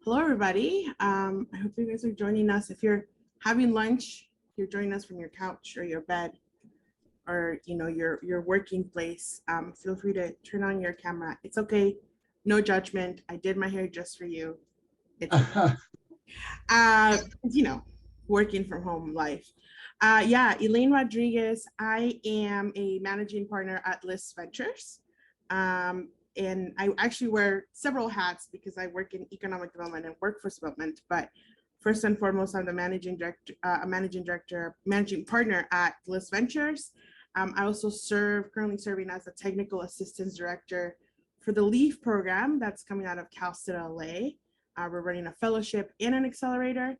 Hello, everybody. I hope you guys are joining us. If you're having lunch, you're joining us from your couch or your bed or your working place. Feel free to turn on your camera. It's okay. No judgment. I did my hair just for you. It's working from home life. Elaine Rodriguez. I am a managing partner at List Ventures. And I actually wear several hats because I work in economic development and workforce development. But first and foremost, I'm the managing partner at List Ventures. I also currently serving as a technical assistance director for the LEAF program that's coming out of Cal State LA. We're running a fellowship and an accelerator.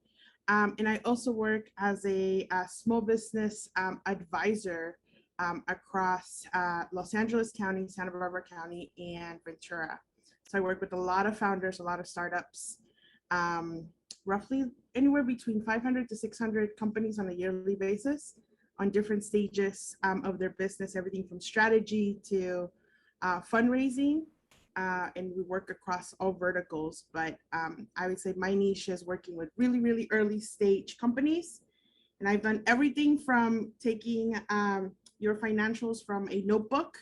And I also work as a small business advisor across Los Angeles County, Santa Barbara County, and Ventura. So I work with a lot of founders, a lot of startups, roughly anywhere between 500 to 600 companies on a yearly basis on different stages of their business, everything from strategy to fundraising. And we work across all verticals, but I would say my niche is working with really, really early stage companies. And I've done everything from taking your financials from a notebook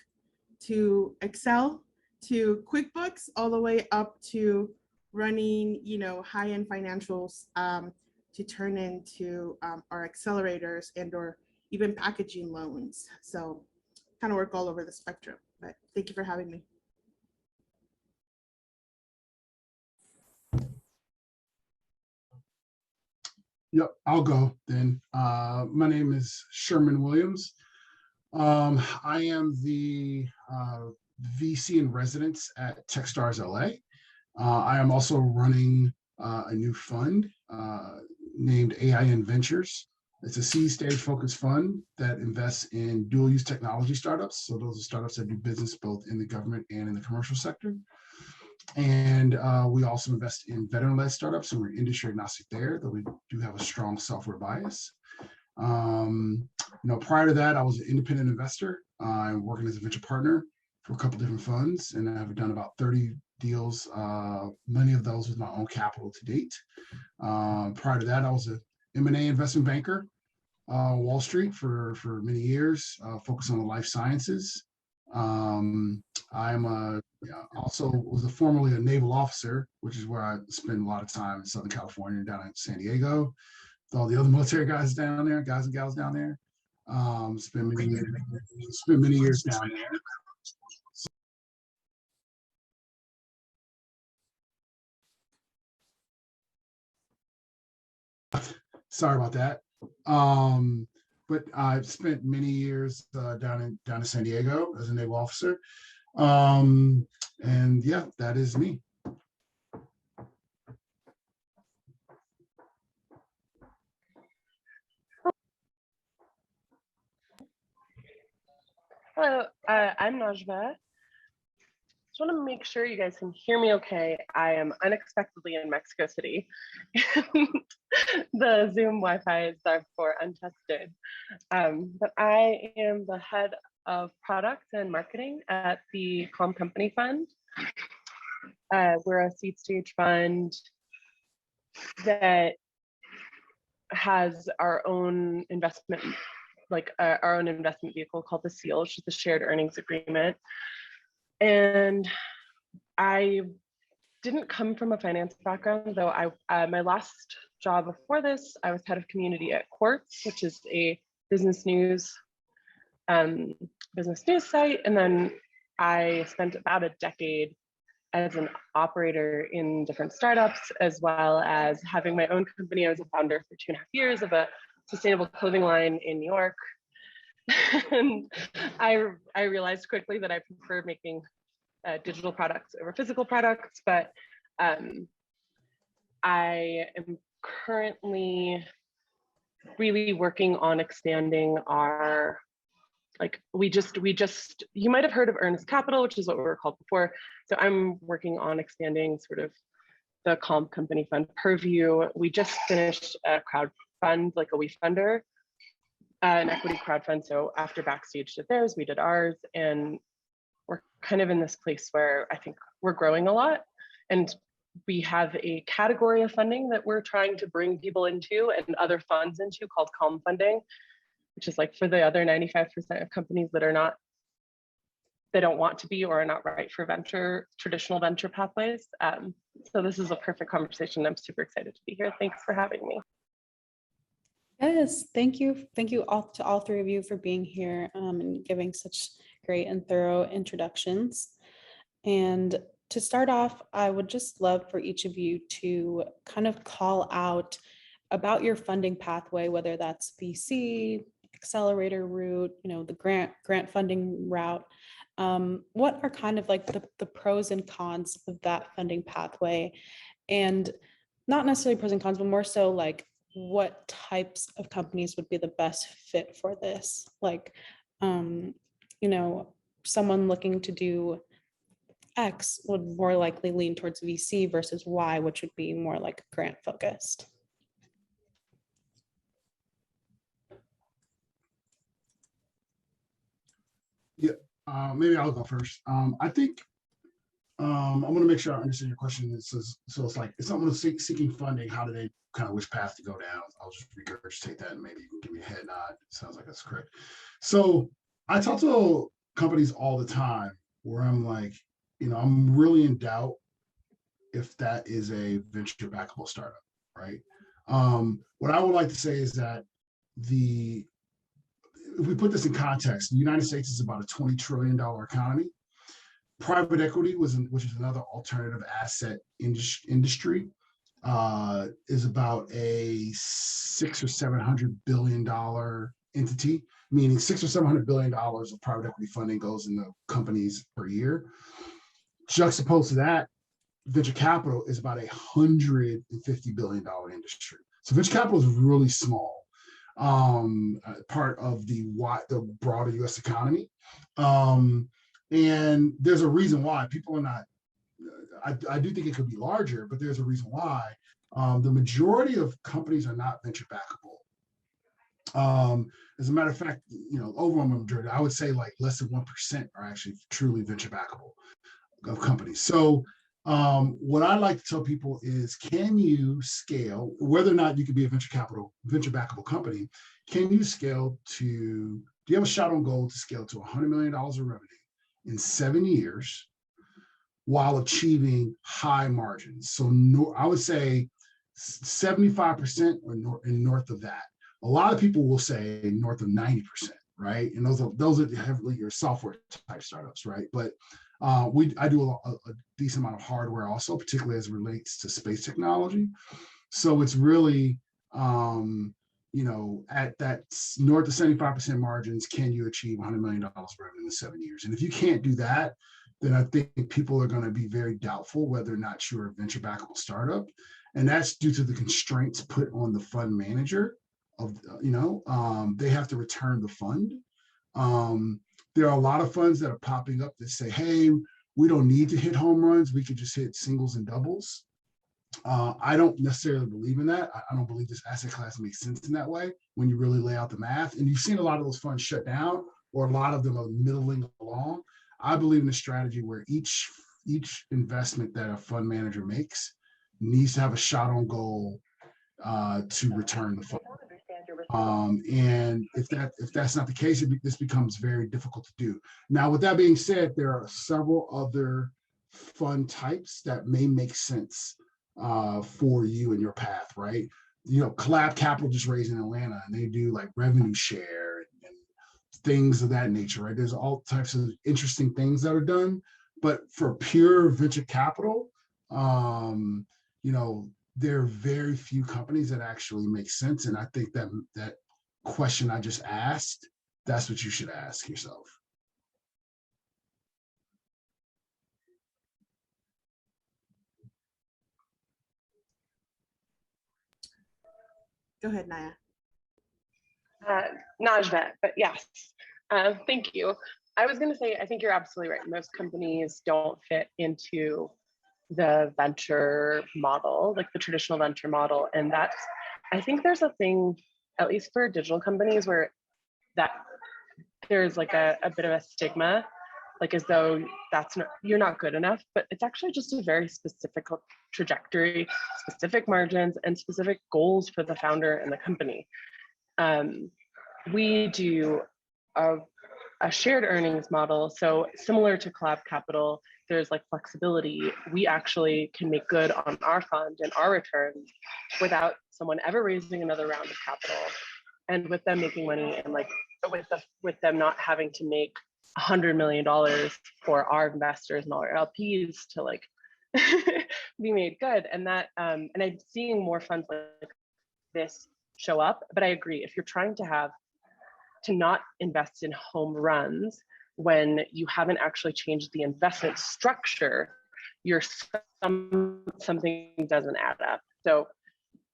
to Excel to QuickBooks, all the way up to running, high-end financials to turn into our accelerators and or even packaging loans. So kind of work all over the spectrum, but thank you for having me. Yep, I'll go then. My name is Sherman Williams. I am the VC in residence at Techstars LA. I am also running a new fund named AIN Ventures. It's a seed stage focused fund that invests in dual use technology startups. So those are startups that do business both in the government and in the commercial sector. And we also invest in veteran-led startups, and we're industry agnostic there, though we do have a strong software bias. Prior to that, I was an independent investor. I'm working as a venture partner for a couple different funds, and I've done about 30 deals, many of those with my own capital to date. Prior to that, I was an M&A investment banker, Wall Street for many years, focused on the life sciences. I'm also was formerly a naval officer, which is where I spend a lot of time in Southern California, down in San Diego, with all the other military guys down there, guys and gals down there. Spent many years down there. Sorry about that. But I've spent many years down in San Diego as a naval officer. And yeah, that is me. Hello, I'm Najva. Just want to make sure you guys can hear me okay. I am unexpectedly in Mexico City. The Zoom Wi-Fi is therefore untested. But I am the head of product and marketing at the Calm Company Fund. We're a seed stage fund that has our own investment, our own investment vehicle called the SEAL, which is the Shared Earnings Agreement. And I didn't come from a finance background, though my last job before this, I was head of community at Quartz, which is a business news site. And then I spent about a decade as an operator in different startups, as well as having my own company. I was a founder for 2.5 years of a sustainable clothing line in New York. And I realized quickly that I prefer making digital products over physical products, but I am currently really working on expanding our, you might have heard of Earnest Capital, which is what we were called before. So I'm working on expanding sort of the Calm Company Fund purview. We just finished a crowd fund, like a WeFunder, an equity crowdfund. So after Backstage did theirs, we did ours, and we're kind of in this place where I think we're growing a lot. And we have a category of funding that we're trying to bring people into and other funds into called calm funding, which is like for the other 95% of companies that are not, they don't want to be or are not right for traditional venture pathways. So this is a perfect conversation. I'm super excited to be here. Thanks for having me. Yes, thank you. Thank you all to all three of you for being here and giving such great and thorough introductions. And to start off, I would just love for each of you to kind of call out about your funding pathway, whether that's VC, accelerator route, the grant funding route. What are kind of like the pros and cons of that funding pathway? And not necessarily pros and cons, but more so like what types of companies would be the best fit for this? Like, someone looking to do X would more likely lean towards VC versus Y, which would be more like grant focused. Yeah, maybe I'll go first. I think I'm going to make sure I understand your question. So it's like, if someone is seeking funding, how do they kind of which path to go down? I'll just regurgitate that and maybe you can give me a head nod. Sounds like that's correct. So I talk to companies all the time where I'm like, I'm really in doubt if that is a venture backable startup, right? What I would like to say is that if we put this in context, the United States is about a $20 trillion economy. Private equity, which is another alternative asset industry, is about a $600 or $700 billion entity, meaning $600 or $700 billion of private equity funding goes into companies per year. Juxtaposed to that, venture capital is about a $150 billion industry. So venture capital is really small, part of the broader U.S. economy. And there's a reason why people are not, I do think it could be larger, but there's a reason why. The majority of companies are not venture backable. As a matter of fact, overwhelming majority, I would say like less than 1% are actually truly venture backable of companies. So what I like to tell people is, can you scale, whether or not you could be a venture backable company, can you scale do you have a shot on goal to scale to $100 million of revenue in 7 years while achieving high margins? So I would say 75% or north of that. A lot of people will say north of 90%, right? And those are heavily your software type startups, right? But I do a decent amount of hardware also, particularly as it relates to space technology. So it's really, at that north of 75% margins, can you achieve $100 million revenue in 7 years? And if you can't do that, then I think people are going to be very doubtful whether or not you're a venture backable startup. And that's due to the constraints put on the fund manager they have to return the fund. There are a lot of funds that are popping up that say, hey, we don't need to hit home runs. We could just hit singles and doubles. I don't necessarily believe in that. I don't believe this asset class makes sense in that way when you really lay out the math. And you've seen a lot of those funds shut down, or a lot of them are middling along. I believe in a strategy where each investment that a fund manager makes needs to have a shot on goal to return the fund. And if that's not the case, this becomes very difficult to do. Now, with that being said, there are several other fund types that may make sense for you and your path, right? Collab Capital just raised in Atlanta, and they do like revenue share and things of that nature, right? There's all types of interesting things that are done, but for pure venture capital, there are very few companies that actually make sense. And I think that question I just asked, that's what you should ask yourself. Go ahead, Naya. Najva, but yes, thank you. I was going to say, I think you're absolutely right. Most companies don't fit into the venture model, like the traditional venture model. And I think there's a thing, at least for digital companies, where that there's like a bit of a stigma. like as though you're not good enough, but it's actually just a very specific trajectory, specific margins, and specific goals for the founder and the company. We do a shared earnings model. So similar to collab capital, there's like flexibility. We actually can make good on our fund and our returns without someone ever raising another round of capital, and with them making money, and like with them not having to make $100 million for our investors and all our LPs to like be made good. And that and I'm seeing more funds like this show up. But I agree, if you're trying to not invest in home runs when you haven't actually changed the investment structure, something doesn't add up. So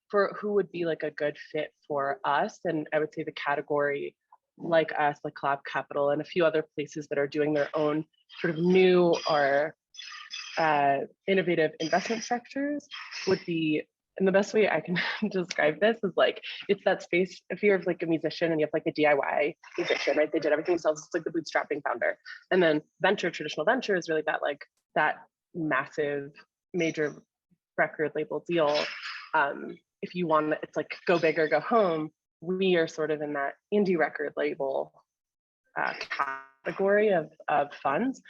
for who would be like a good fit for us, and I would say the category like us, like Collab Capital and a few other places that are doing their own sort of new or innovative investment structures would be, and the best way I can describe this is like, it's that space, if you're like a musician and you have like a DIY musician, right? They did everything themselves, it's like the bootstrapping founder. And then traditional venture is really that massive major record label deal. If you want, it's like go big or go home. We are sort of in that indie record label category of funds,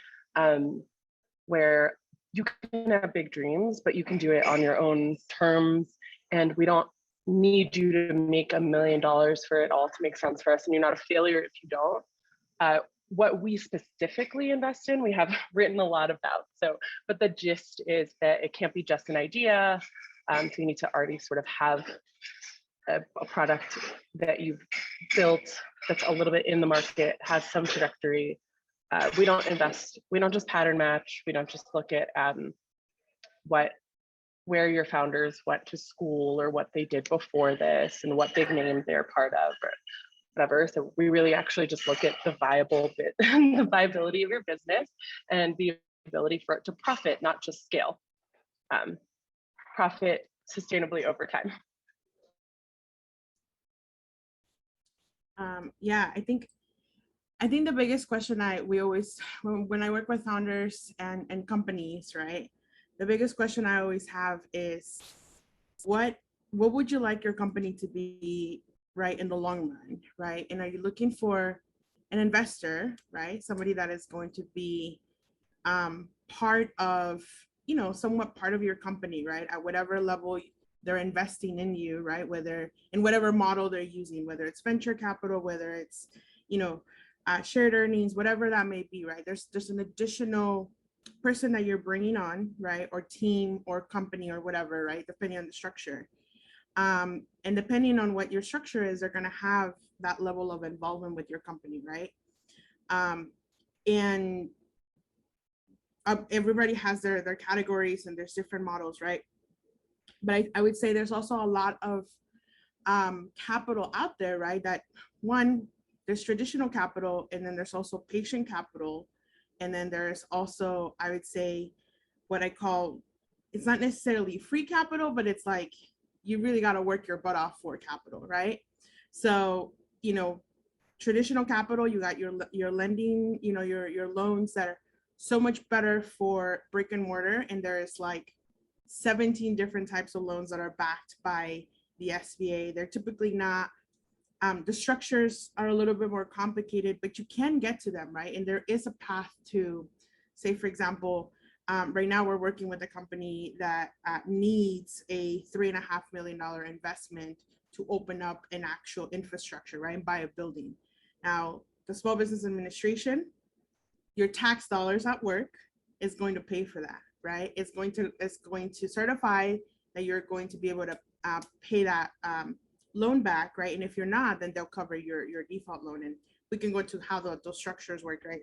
where you can have big dreams, but you can do it on your own terms. And we don't need you to make $1 million for it all to make sense for us. And you're not a failure if you don't. What we specifically invest in, we have written a lot about. So, but the gist is that it can't be just an idea. So you need to already sort of have a product that you've built that's a little bit in the market, has some trajectory. We don't just pattern match. We don't just look at where your founders went to school or what they did before this and what big name they're part of or whatever. So we really actually just look at the the viability of your business and the ability for it to profit, not just scale. Profit sustainably over time. Yeah, I think the biggest question we always, when I work with founders and companies, right? The biggest question I always have is, what would you like your company to be, right, in the long run, right? And are you looking for an investor, right? Somebody that is going to be part of, somewhat part of your company, right? At whatever level they're investing in you, right? Whether in whatever model they're using, whether it's venture capital, whether it's, shared earnings, whatever that may be, right? There's an additional person that you're bringing on, right? Or team or company or whatever, right? Depending on the structure. And depending on what your structure is, they're going to have that level of involvement with your company, right? And everybody has their categories and there's different models, right? But I would say there's also a lot of capital out there, right? That one, there's traditional capital, and then there's also patient capital. And then there's also, I would say, what I call, it's not necessarily free capital, but it's like, you really got to work your butt off for capital, right? So, traditional capital, you got your lending, your loans that are so much better for brick and mortar. And there's like 17 different types of loans that are backed by the SBA. They're typically not, the structures are a little bit more complicated, but you can get to them, right? And there is a path to, say, for example, right now we're working with a company that needs a $3.5 million investment to open up an actual infrastructure, right? And buy a building. Now, the Small Business Administration, your tax dollars at work is going to pay for that, right? It's going to certify that you're going to be able to pay that loan back, right? And if you're not, then they'll cover your default loan. And we can go into how those structures work, right?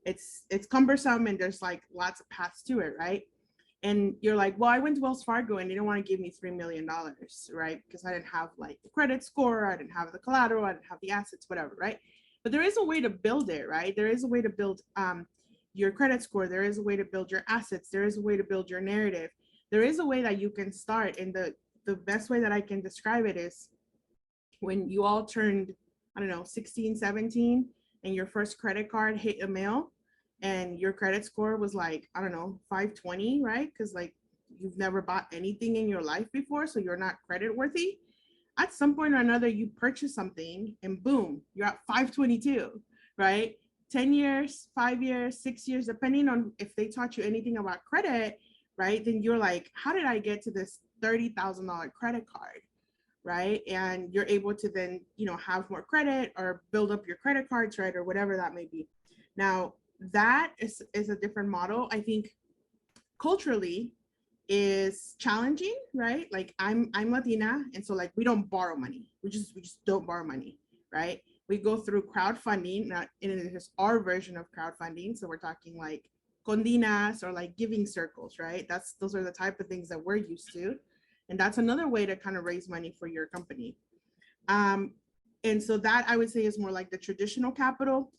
It's cumbersome and there's like lots of paths to it, right? And you're like, well, I went to Wells Fargo and they didn't want to give me $3 million, right? Because I didn't have like the credit score, I didn't have the collateral, I didn't have the assets, whatever, right? But there is a way to build it, right? There is a way to build your credit score. There is a way to build your assets. There is a way to build your narrative. There is a way that you can start. And the best way that I can describe it is when you all turned, I don't know, 16, 17, and your first credit card hit the mail, and your credit score was like, I don't know, 520, right? Because like you've never bought anything in your life before, so you're not credit worthy. At some point or another, you purchase something and boom, you're at 522, right? 10 years, 5 years, 6 years, depending on if they taught you anything about credit, right? Then you're like, how did I get to this $30,000 credit card, right? And you're able to then, have more credit or build up your credit cards, right? Or whatever that may be. Now, that is a different model. I think culturally is challenging, right? Like I'm Latina, and so like we don't borrow money. We just don't borrow money, right? We go through crowdfunding, and it is our version of crowdfunding. So we're talking like condinas or like giving circles, right? Those are the type of things that we're used to, and that's another way to kind of raise money for your company. And so that I would say is more like the traditional capital.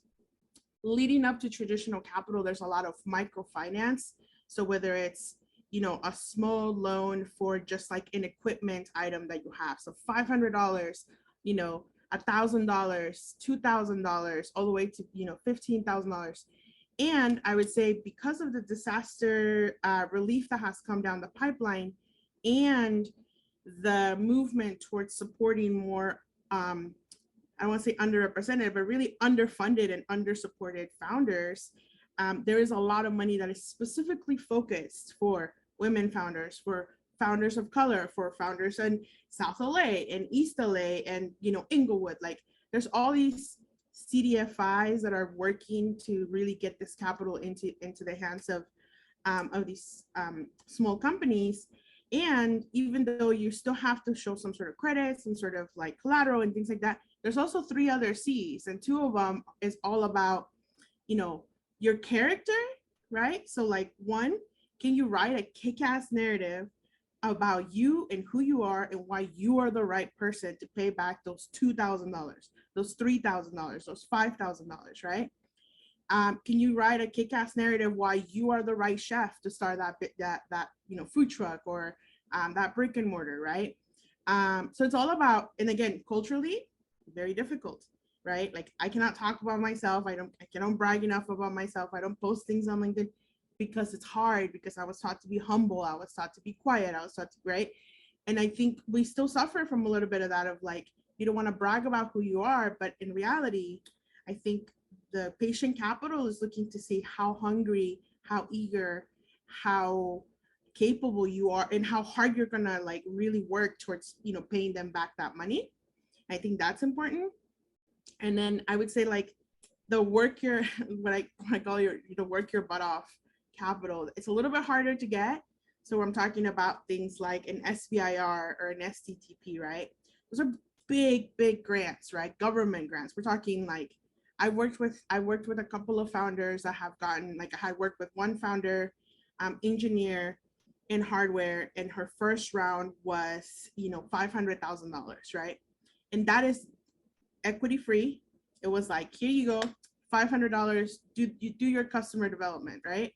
Leading up to traditional capital, there's a lot of microfinance. So whether it's, a small loan for just like an equipment item that you have. So $500, $1,000, $2,000, all the way to, $15,000. And I would say because of the disaster relief that has come down the pipeline and the movement towards supporting more, I don't want to say underrepresented, but really underfunded and undersupported founders, there is a lot of money that is specifically focused for women founders, for founders of color, for founders in South LA and East LA and, Inglewood. Like there's all these CDFIs that are working to really get this capital into the hands of these small companies. And even though you still have to show some sort of credit, some sort of like collateral and things like that, there's also 3 other C's, and 2 of them is all about, your character, right? So like 1, can you write a kick-ass narrative about you and who you are and why you are the right person to pay back those $2,000, those $3,000, those $5,000, right? Can you write a kick-ass narrative why you are the right chef to start that food truck or that brick and mortar, right? So it's all about, and again, culturally, very difficult, right? Like I cannot talk about myself. I cannot brag enough about myself. I don't post things on LinkedIn because it's hard, because I was taught to be humble. I was taught to be quiet. I was taught to, right? And I think we still suffer from a little bit of that, of like, you don't want to brag about who you are, but in reality, I think the patient capital is looking to see how hungry, how eager, how capable you are, and how hard you're gonna like really work towards, paying them back that money. I think that's important. And then I would say like the work your, what I call your, work your butt off capital, it's a little bit harder to get. So I'm talking about things like an SBIR or an STTP, right? Those are big grants, right? Government grants. We're talking like, I worked with a couple of founders that have gotten, like I had worked with one founder, engineer in hardware, and her first round was, $500,000, right? And that is equity free. It was like, here you go, $500, do your customer development, right?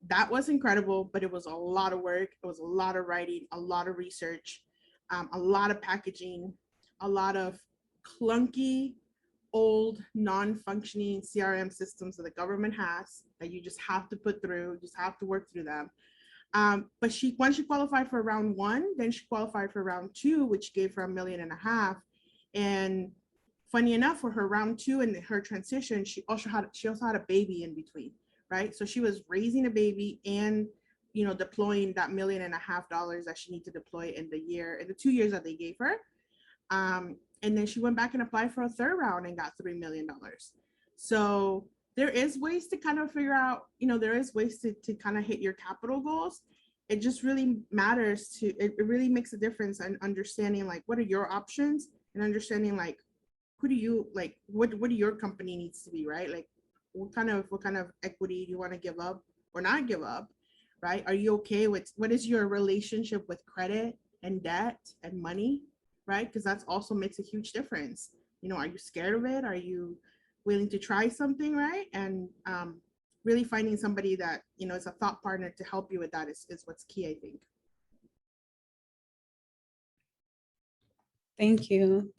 That was incredible, but it was a lot of work. It was a lot of writing, a lot of research, a lot of packaging, a lot of clunky, old, non-functioning CRM systems that the government has that you just have to put through, you just have to work through them. But once she qualified for round 1, then she qualified for round 2, which gave her $1.5 million. And funny enough, for her round 2 and her transition, she also had a baby in between, right? So she was raising a baby and, deploying that $1.5 million that she needed to deploy in the 2 years that they gave her. And then she went back and applied for a 3rd round and got $3 million. So there is ways to kind of figure out, there is ways to kind of hit your capital goals. It just really matters it really makes a difference in understanding like, what are your options, and understanding like, who do you like, what do your company needs to be, right? Like what kind of equity do you want to give up or not give up, right? Are you okay with, what is your relationship with credit and debt and money, right? Because that's also makes a huge difference. Are you scared of it? Are you willing to try something, right? And really finding somebody that, is a thought partner to help you with that is what's key, I think. Thank you.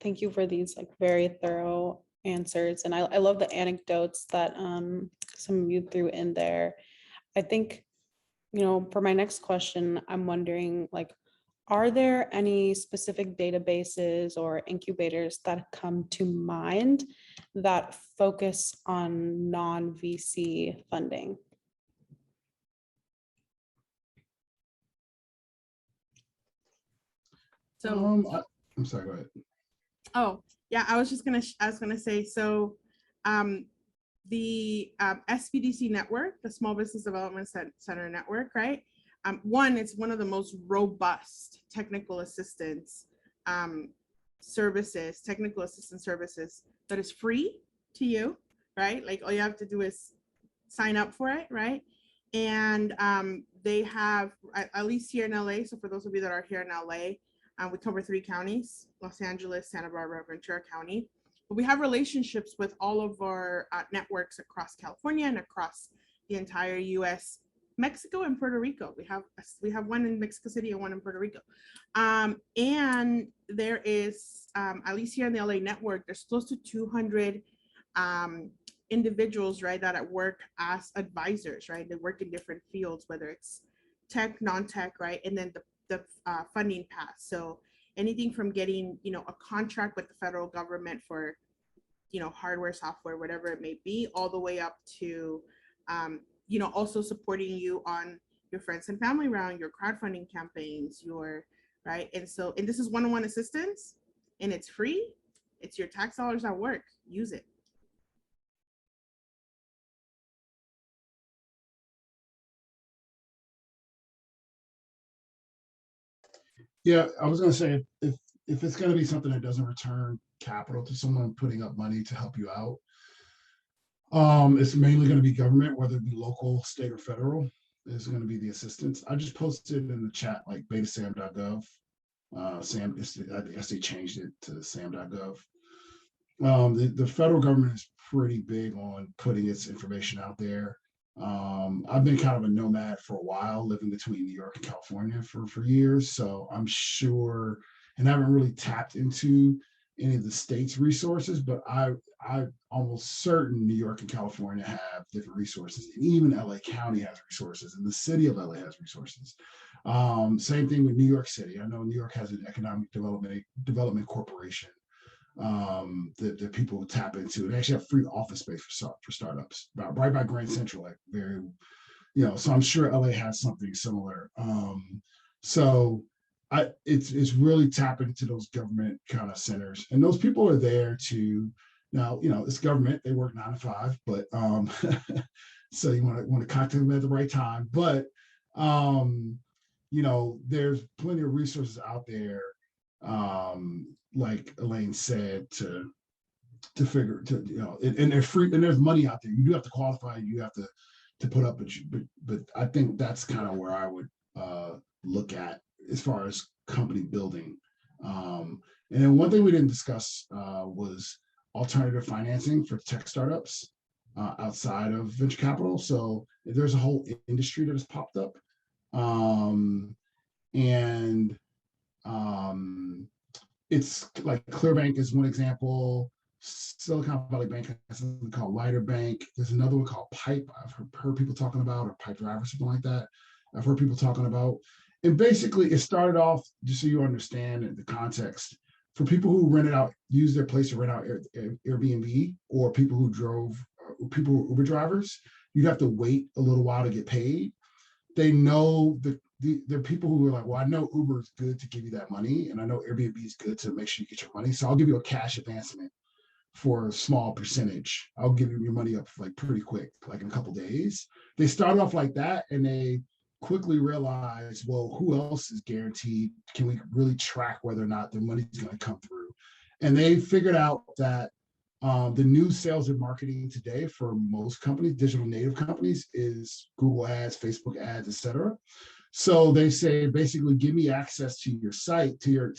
Thank you for these like very thorough answers. And I love the anecdotes that some of you threw in there. I think, for my next question, I'm wondering, like, are there any specific databases or incubators that come to mind that focus on non-VC funding? So, I'm sorry, go ahead. oh, yeah, I was gonna say, so the SPDC Network, the Small Business Development Center Network, right? It's one of the most robust technical assistance services that is free to you, right? Like all you have to do is sign up for it, right? And they have, at least here in LA, so for those of you that are here in LA, we cover 3 counties, Los Angeles, Santa Barbara, Ventura County. But we have relationships with all of our networks across California and across the entire US, Mexico and Puerto Rico. We have one in Mexico City and one in Puerto Rico. And there is, at least here in the LA network, there's close to 200 individuals, right, that work as advisors, right? They work in different fields, whether it's tech, non-tech, right? And then the funding path. So anything from getting, a contract with the federal government for, hardware, software, whatever it may be, all the way up to, also supporting you on your friends and family round, your crowdfunding campaigns, right? And this is one-on-one assistance, and it's free. It's your tax dollars at work. Use it. Yeah, I was going to say, if it's going to be something that doesn't return capital to someone putting up money to help you out, it's mainly going to be government, whether it be local, state, or federal, is going to be the assistance. I just posted in the chat, like betasam.gov. I guess they changed it to sam.gov. The federal government is pretty big on putting its information out there. I've been kind of a nomad for a while, living between New York and California for years. So I'm sure, and I haven't really tapped into any of the state's resources, but I'm almost certain New York and California have different resources. And even LA County has resources, and the city of LA has resources. Same thing with New York City. I know New York has an economic development corporation that people will tap into. They actually have free office space for startups, right by Grand Central, like very, so I'm sure LA has something similar. So it's really tapping into those government kind of centers, and those people are there to, now, it's government, they work 9 to 5, but so you want to contact them at the right time. But there's plenty of resources out there, like Elaine said, to figure, and they're free, and there's money out there. You do have to qualify, you have to put up, but I think that's kind of where I would look at as far as company building. And then one thing we didn't discuss was alternative financing for tech startups outside of venture capital. So there's a whole industry that has popped up. It's like Clearbank is one example. Silicon Valley Bank has something called Lighter Bank. There's another one called Pipe. I've heard people talking about, or Pipe Drive or something like that. I've heard people talking about. And basically, it started off, just so you understand the context, for people who use their place to rent out Airbnb, or people who were Uber drivers. You'd have to wait a little while to get paid. They know there are people who are like, well, I know Uber is good to give you that money, and I know Airbnb is good to make sure you get your money. So I'll give you a cash advancement for a small percentage. I'll give you your money up like pretty quick, like in a couple of days. They started off like that, and they quickly realized, well, who else is guaranteed? Can we really track whether or not their money is going to come through? And they figured out that the new sales and marketing today for most companies, digital native companies, is Google ads, Facebook ads, etc. So they say, basically, give me access to your site, to your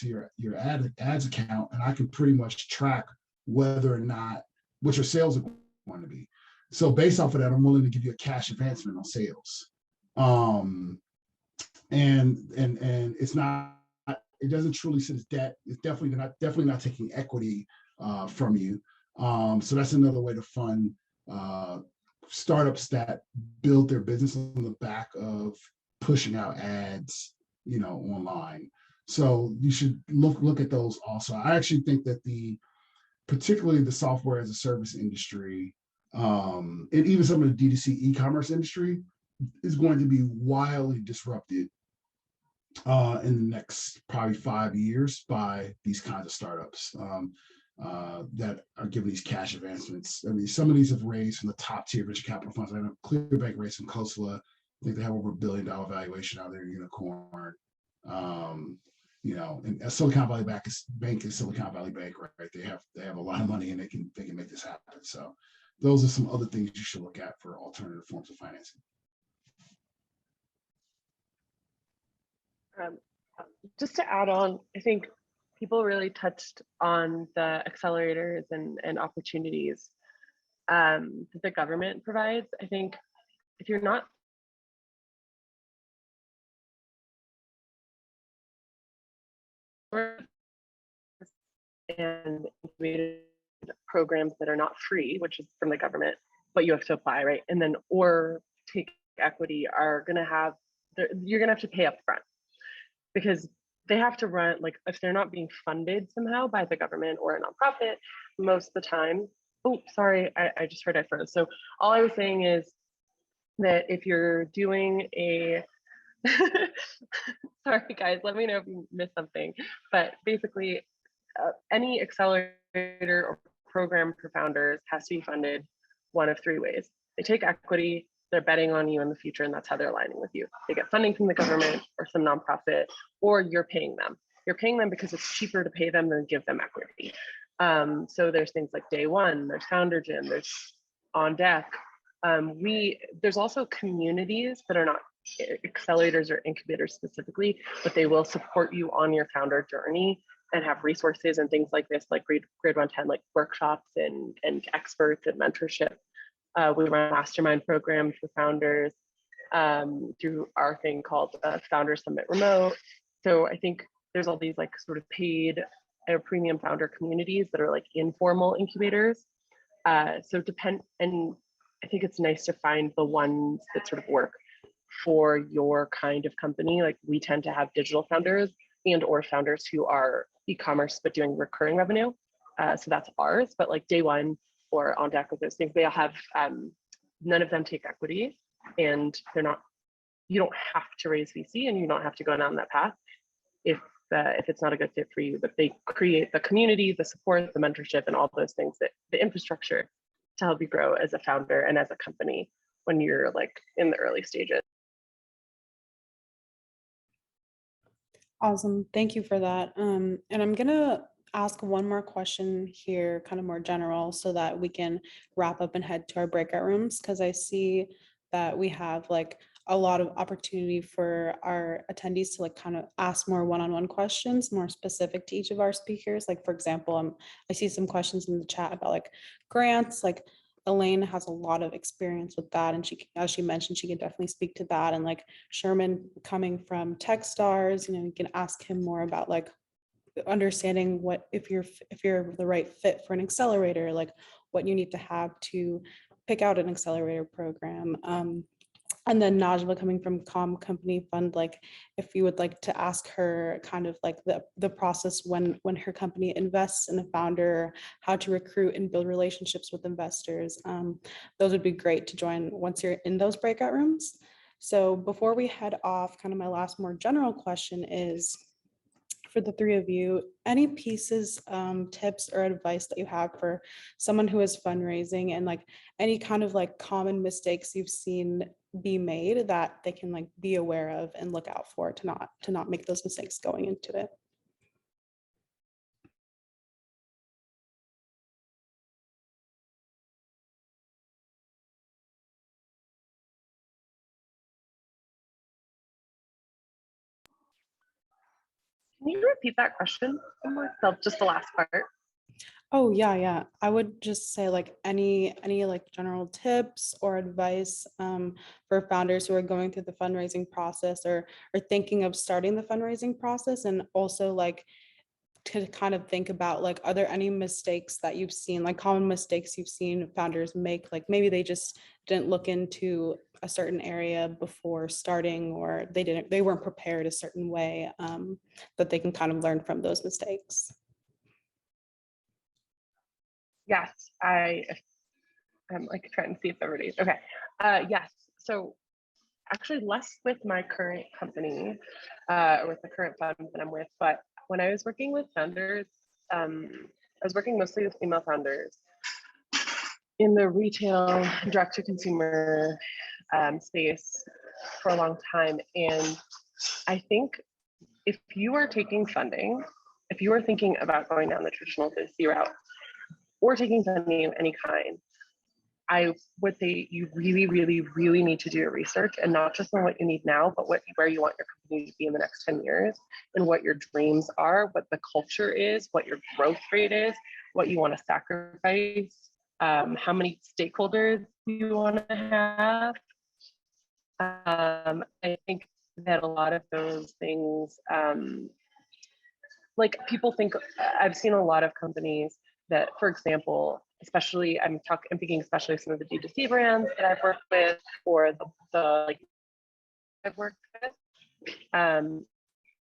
ads account, and I can pretty much track whether or not what your sales are going to be. So based off of that, I'm willing to give you a cash advancement on sales. And it's not, it doesn't truly sit as debt. It's definitely not taking equity from you. So that's another way to fund startups that build their business on the back of pushing out ads, online. So you should look at those also. I actually think that particularly the software as a service industry, and even some of the D2C e-commerce industry is going to be wildly disrupted in the next probably 5 years by these kinds of startups that are giving these cash advancements. I mean, some of these have raised from the top tier venture capital funds. I know Clearbank raised from Khosla. I think they have over $1 billion valuation out there, unicorn. And Silicon Valley Bank is Silicon Valley Bank, right? They have a lot of money and they can make this happen. So those are some other things you should look at for alternative forms of financing. Just to add on, I think people really touched on the accelerators and opportunities that the government provides. I think if you're not and programs that are not free, which is from the government, but you have to apply, right? And then or take equity are going to have, you're going to have to pay up front because they have to run, like if they're not being funded somehow by the government or a nonprofit, most of the time, oh, sorry, I just heard I froze. So all I was saying is that if you're doing a, sorry guys, let me know if you missed something, but basically any accelerator or program for founders has to be funded one of three ways. They take equity, they're betting on you in the future, and that's how they're aligning with you. They get funding from the government or some nonprofit, or you're paying them. You're paying them because it's cheaper to pay them than give them equity. So there's things like Day One, there's Founder Gym, there's On Deck. There's also communities that are not accelerators or incubators specifically, but they will support you on your founder journey and have resources and things like this, like Grid 110, like workshops and experts and mentorship. We run a mastermind program for founders through our thing called Founder Summit Remote. So I think there's all these like sort of paid or premium founder communities that are like informal incubators. And I think it's nice to find the ones that sort of work for your kind of company. Like we tend to have digital founders and or founders who are e-commerce but doing recurring revenue. So that's ours, but like Day One or On Deck with those things, they all have, none of them take equity, and you don't have to raise VC and you don't have to go down that path if it's not a good fit for you, but they create the community, the support, the mentorship, and all those things, that the infrastructure to help you grow as a founder and as a company when you're like in the early stages. Awesome. Thank you for that. And I'm going to ask one more question here, kind of more general, so that we can wrap up and head to our breakout rooms, because I see that we have like a lot of opportunity for our attendees to like kind of ask more one-on-one questions, more specific to each of our speakers. Like, for example, I see some questions in the chat about like grants. Like Elaine has a lot of experience with that, and she, as she mentioned, she can definitely speak to that. And like Sherman, coming from Techstars, you can ask him more about like understanding what if you're the right fit for an accelerator, like what you need to have to pick out an accelerator program. And then Najva, coming from Company Fund, like if you would like to ask her kind of like the process when her company invests in a founder, how to recruit and build relationships with investors, those would be great to join once you're in those breakout rooms. So before we head off, kind of my last more general question is, for the three of you, any pieces, tips or advice that you have for someone who is fundraising, and like any kind of like common mistakes you've seen be made that they can like be aware of and look out for to not make those mistakes going into it? Can you repeat that question? Just the last part. Oh yeah. I would just say like any like general tips or advice for founders who are going through the fundraising process or thinking of starting the fundraising process, and also like to kind of think about, like, are there any mistakes that you've seen, like common mistakes you've seen founders make? Like maybe they just didn't look into a certain area before starting, or they weren't prepared a certain way, that they can kind of learn from those mistakes. Yes, I'm like trying to see if everybody's okay. Yes, so actually less with my current company, or with the current fund that I'm with, but when I was working with founders, I was working mostly with female founders in the retail direct-to-consumer space for a long time. And I think if you are taking funding, if you are thinking about going down the traditional VC route or taking funding of any kind, I would say you really, really, really need to do your research, and not just on what you need now, but where you want your company to be in the next 10 years, and what your dreams are, what the culture is, what your growth rate is, what you want to sacrifice, how many stakeholders you want to have. I think that a lot of those things, like people think, I've seen a lot of companies that, for example, especially I'm thinking especially of some of the D2C brands that I've worked with, or the like I've worked with,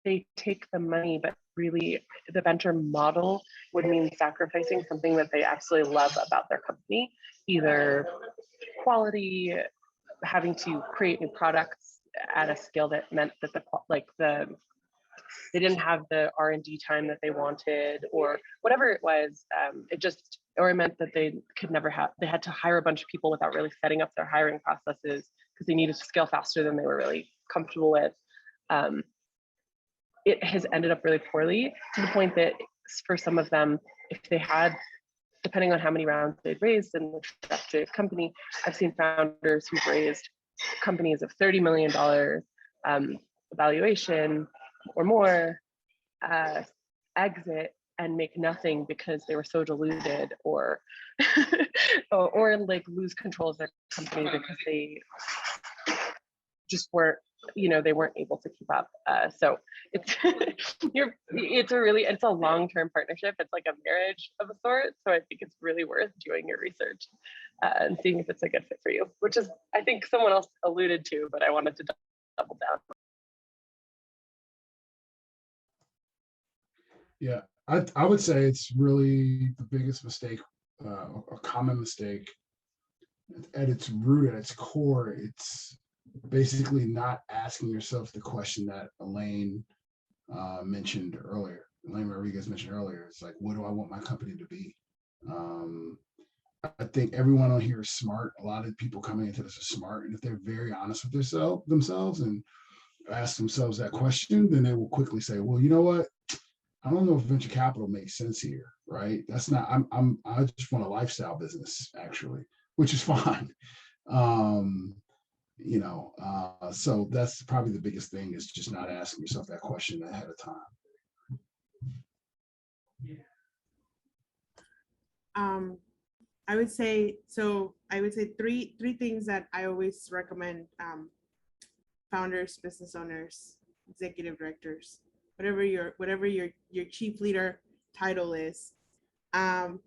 they take the money, but really the venture model would mean sacrificing something that they absolutely love about their company, either quality, having to create new products at a scale that meant that they didn't have the R&D time that they wanted, or whatever it was. It meant that they had to hire a bunch of people without really setting up their hiring processes because they needed to scale faster than they were really comfortable with. It has ended up really poorly, to the point that for some of them, if they had, depending on how many rounds they'd raised and the trajectory of company, I've seen founders who've raised companies of $30 million valuation or more, exit and make nothing because they were so diluted, or or like lose control of their company because they just weren't, they weren't able to keep up. So it's it's a long-term partnership. It's like a marriage of a sort. So I think it's really worth doing your research and seeing if it's a good fit for you, which is, I think someone else alluded to, but I wanted to double down. Yeah, I would say it's really the biggest mistake, a common mistake. At its root, at its core, it's basically not asking yourself the question that Elaine mentioned earlier. Elaine Rodriguez mentioned earlier. It's like, what do I want my company to be? I think everyone on here is smart. A lot of people coming into this are smart, and if they're very honest with themselves and ask themselves that question, then they will quickly say, well, you know what? I don't know if venture capital makes sense here, right? That's not, I just want a lifestyle business, actually, which is fine. So that's probably the biggest thing, is just not asking yourself that question ahead of time. I would say three things that I always recommend founders, business owners, executive directors, whatever your chief leader title is.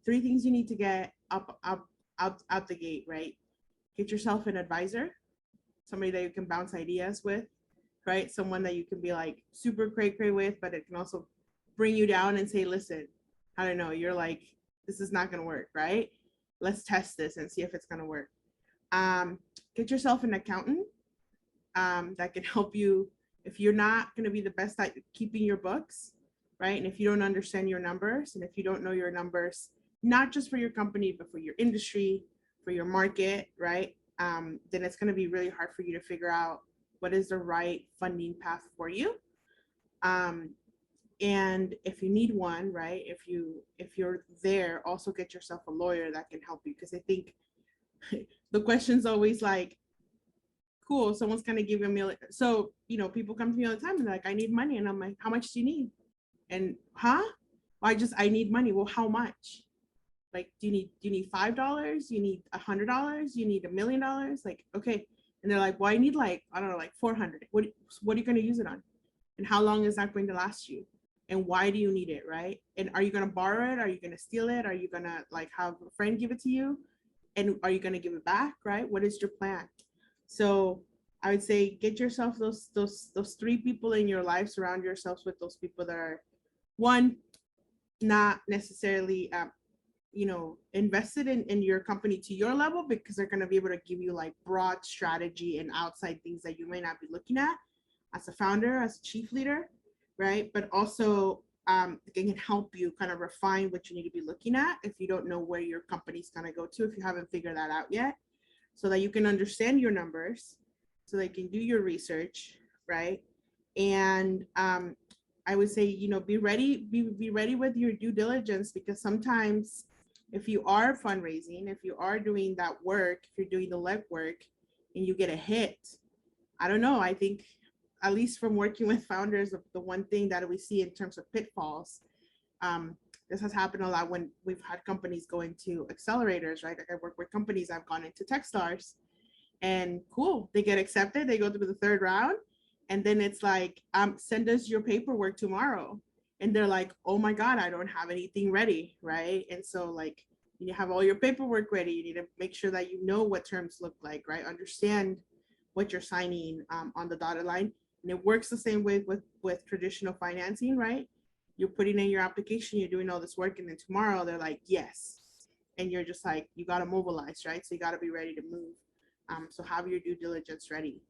Three things you need to get out the gate, right? Get yourself an advisor, somebody that you can bounce ideas with, right? Someone that you can be like super cray with, but it can also bring you down and say, listen, I don't know, you're like, this is not gonna work, right? Let's test this and see if it's gonna work. Get yourself an accountant that can help you if you're not gonna be the best at keeping your books, right? And if you don't understand your numbers, and if you don't know your numbers, not just for your company, but for your industry, for your market, right? Then it's going to be really hard for you to figure out what is the right funding path for you. And if you need one, right? If you're there, also get yourself a lawyer that can help you, because I think the question's always like, cool, someone's going to give you $1 million. So, people come to me all the time and they're like, I need money. And I'm like, how much do you need? And well, I need money. Well, how much? Like, do you need $5? You need $100? You need $1 million? Like, okay. And they're like, well, I need like, I don't know, like 400. What are you going to use it on? And how long is that going to last you? and why do you need it, right? And are you going to borrow it? Are you going to steal it? Are you going to like have a friend give it to you? And are you going to give it back, right? What is your plan? So I would say get yourself those three people in your life. Surround yourselves with those people that are, one, not necessarily invested in your company to your level, because they're going to be able to give you like broad strategy and outside things that you may not be looking at as a founder, as a chief leader, right? But also they can help you kind of refine what you need to be looking at if you don't know where your company's going to go to, if you haven't figured that out yet, so that you can understand your numbers, so they can do your research, right? And I would say, be ready with your due diligence, because sometimes if you are fundraising, if you are doing that work, if you're doing the legwork and you get a hit, I don't know, I think, at least from working with founders, the one thing that we see in terms of pitfalls, this has happened a lot when we've had companies go into accelerators, right? Like I work with companies, I've gone into Techstars, and cool, they get accepted, they go through the third round, and then it's like, send us your paperwork tomorrow. And they're like, oh my God, I don't have anything ready, right? And so like, you have all your paperwork ready. You need to make sure that you know what terms look like, right? Understand what you're signing on the dotted line. And it works the same way with traditional financing, right? You're putting in your application, you're doing all this work, and then tomorrow they're like, yes. And you're just like, you got to mobilize, right? So you got to be ready to move. So have your due diligence ready.